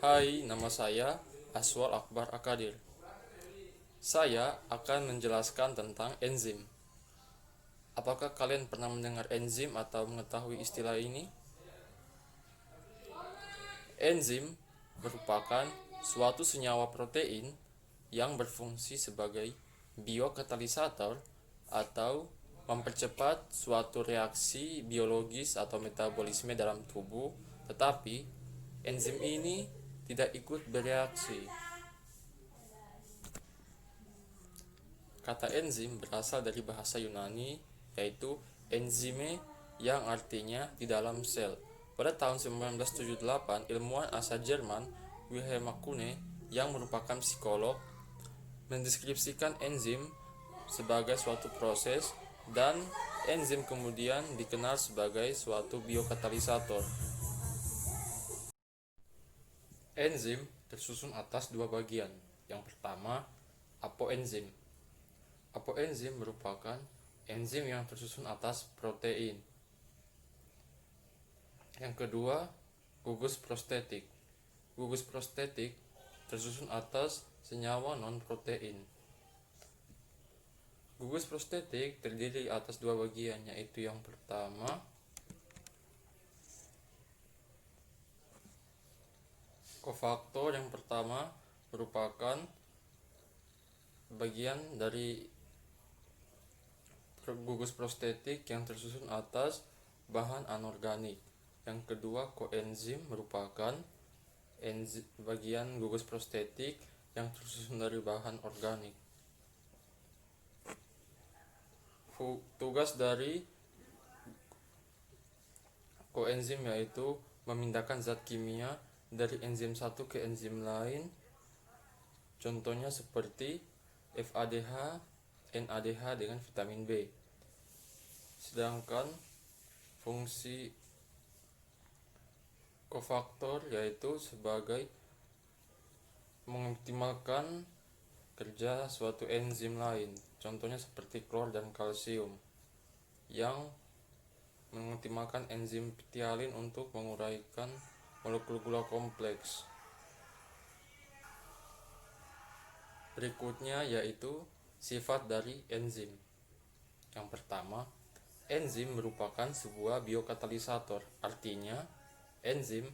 Hai, nama saya Aswal Akbar Akadir. Saya akan menjelaskan tentang enzim. Apakah kalian pernah mendengar enzim atau mengetahui istilah ini? Enzim merupakan suatu senyawa protein yang berfungsi sebagai biokatalisator atau mempercepat suatu reaksi biologis atau metabolisme dalam tubuh, tetapi enzim ini tidak ikut bereaksi. Kata enzim berasal dari bahasa Yunani, yaitu enzyme, yang artinya di dalam sel. Pada tahun 1978, ilmuwan asal Jerman Wilhelm Kuhne, yang merupakan psikolog, mendeskripsikan enzim sebagai suatu proses, dan enzim kemudian dikenal sebagai suatu biokatalisator. Enzim tersusun atas dua bagian. Yang pertama, apoenzim. Apoenzim merupakan enzim yang tersusun atas protein. Yang kedua, gugus prostetik. Gugus prostetik tersusun atas senyawa non-protein. Gugus prostetik terdiri atas dua bagian, yaitu yang pertama, kofaktor. Yang pertama merupakan bagian dari gugus prostetik yang tersusun atas bahan anorganik. Yang kedua, koenzim merupakan bagian gugus prostetik yang tersusun dari bahan organik. Tugas dari koenzim yaitu memindahkan zat kimia dari enzim satu ke enzim lain. Contohnya seperti FADH, NADH dengan vitamin B. Sedangkan fungsi kofaktor yaitu sebagai mengoptimalkan kerja suatu enzim lain, contohnya seperti klor dan kalsium, yang mengoptimalkan enzim ptialin untuk menguraikan molekul gula kompleks. Berikutnya yaitu sifat dari enzim. Yang pertama, enzim merupakan sebuah biokatalisator. Artinya, enzim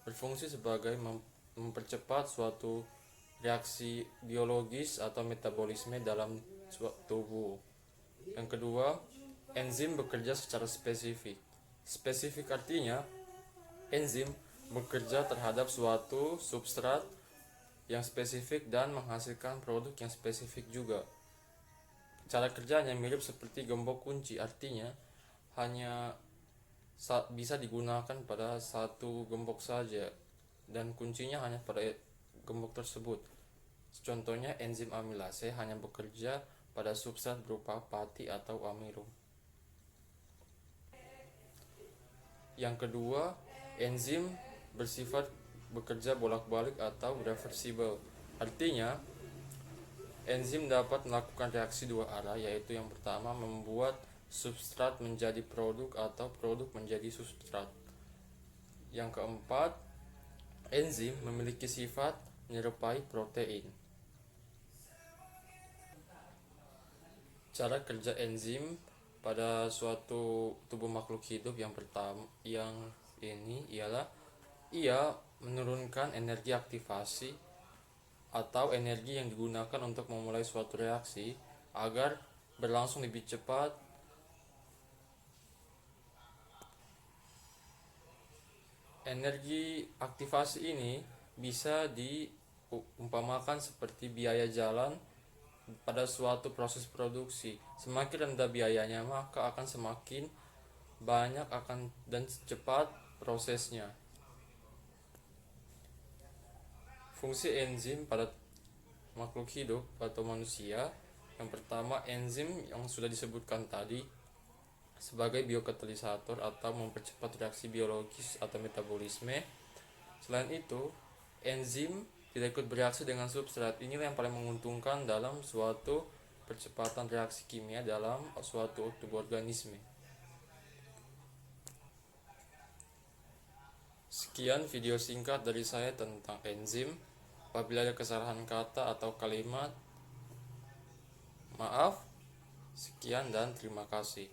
berfungsi sebagai mempercepat suatu reaksi biologis atau metabolisme dalam tubuh. Yang kedua, enzim bekerja secara spesifik. Spesifik artinya enzim bekerja terhadap suatu substrat yang spesifik dan menghasilkan produk yang spesifik juga. Cara kerjanya mirip seperti gembok kunci, artinya hanya bisa digunakan pada satu gembok saja dan kuncinya hanya pada gembok tersebut. Contohnya enzim amilase hanya bekerja pada substrat berupa pati atau amirum. Yang kedua, enzim bersifat bekerja bolak-balik atau reversible. Artinya, enzim dapat melakukan reaksi dua arah, yaitu yang pertama membuat substrat menjadi produk atau produk menjadi substrat. Yang keempat, enzim memiliki sifat menyerupai protein. Cara kerja enzim pada suatu tubuh makhluk hidup yang pertama ini ialah ia menurunkan energi aktivasi atau energi yang digunakan untuk memulai suatu reaksi agar berlangsung lebih cepat. Energi aktivasi ini bisa diumpamakan seperti biaya jalan pada suatu proses produksi. Semakin rendah biayanya, maka akan semakin banyak dan cepat prosesnya. Fungsi enzim pada makhluk hidup atau manusia, yang pertama, enzim yang sudah disebutkan tadi sebagai biokatalisator atau mempercepat reaksi biologis atau metabolisme. Selain itu, enzim tidak ikut bereaksi dengan substrat. Inilah yang paling menguntungkan dalam suatu percepatan reaksi kimia dalam suatu tubuh organisme. Sekian video singkat dari saya tentang enzim. Apabila ada kesalahan kata atau kalimat, maaf. Sekian dan terima kasih.